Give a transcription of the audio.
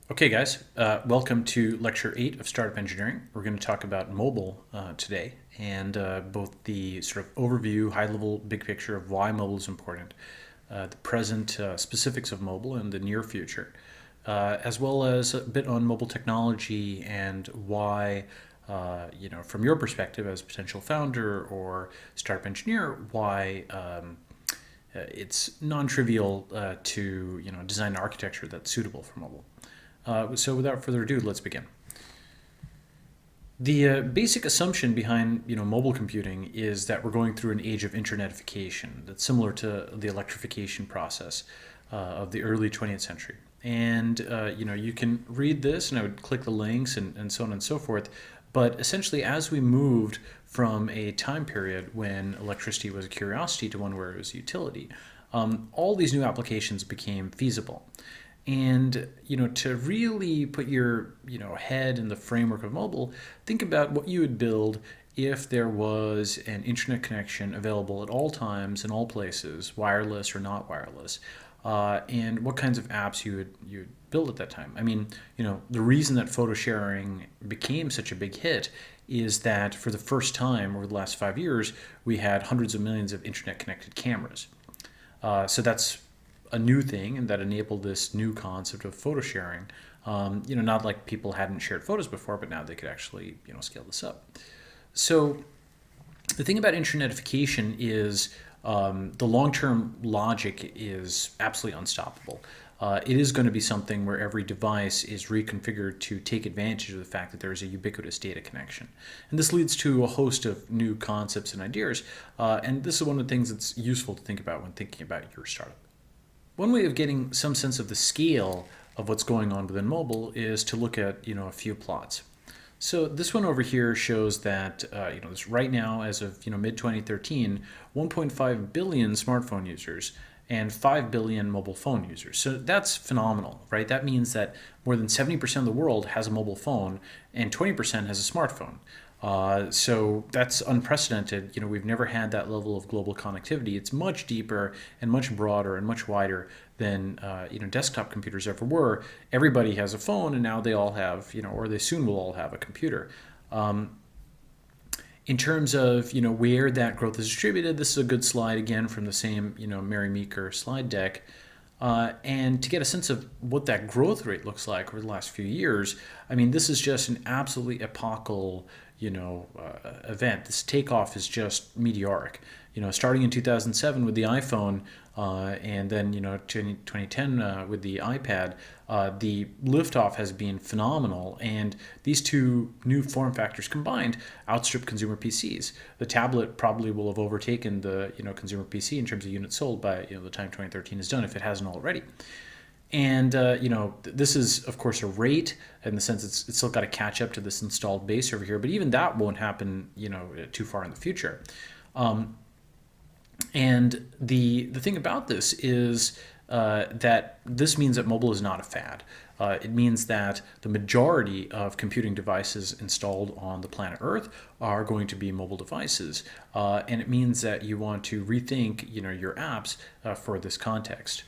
Okay, guys, welcome to Lecture 8 of Startup Engineering. We're going to talk about mobile today and both the sort of overview, high level, big picture of why mobile is important, the present specifics of mobile and the near future, as well as a bit on mobile technology and why, from your perspective as a potential founder or startup engineer, why it's non-trivial to design an architecture that's suitable for mobile. So without further ado, let's begin. The basic assumption behind mobile computing is that we're going through an age of internetification that's similar to the electrification process of the early 20th century. And you can read this, and I would click the links and so on and so forth. But essentially, as we moved from a time period when electricity was a curiosity to one where it was a utility, all these new applications became feasible. And to really put your head in the framework of mobile, think about what you would build if there was an internet connection available at all times in all places, wireless or not wireless, and what kinds of apps you would build at that time. I mean, the reason that photo sharing became such a big hit is that for the first time over the last 5 years, we had hundreds of millions of internet connected cameras. So that's a new thing, and that enabled this new concept of photo sharing. Not like people hadn't shared photos before, but now they could actually scale this up. So the thing about internetification is the long-term logic is absolutely unstoppable. It is going to be something where every device is reconfigured to take advantage of the fact that there is a ubiquitous data connection. And this leads to a host of new concepts and ideas. And this is one of the things that's useful to think about when thinking about your startup. One way of getting some sense of the scale of what's going on within mobile is to look at a few plots. So this one over here shows that this right now, as of mid 2013, 1.5 billion smartphone users and 5 billion mobile phone users. So that's phenomenal, right? That means that more than 70% of the world has a mobile phone and 20% has a smartphone. So that's unprecedented. We've never had that level of global connectivity. It's much deeper and much broader and much wider than desktop computers ever were. Everybody has a phone, and now they all have, or they soon will all have a computer. In terms of where that growth is distributed, this is a good slide again from the same Mary Meeker slide deck. And to get a sense of what that growth rate looks like over the last few years, I mean, this is just an absolutely epochal event. This takeoff is just meteoric. Starting in 2007 with the iPhone, and then 2010 with the iPad, the liftoff has been phenomenal. And these two new form factors combined outstrip consumer PCs. The tablet probably will have overtaken the consumer PC in terms of units sold by the time 2013 is done, if it hasn't already. And this is of course a rate in the sense it's still got to catch up to this installed base over here, but even that won't happen too far in the future. And the thing about this is that this means that mobile is not a fad. It means that the majority of computing devices installed on the planet Earth are going to be mobile devices. And it means that you want to rethink your apps for this context.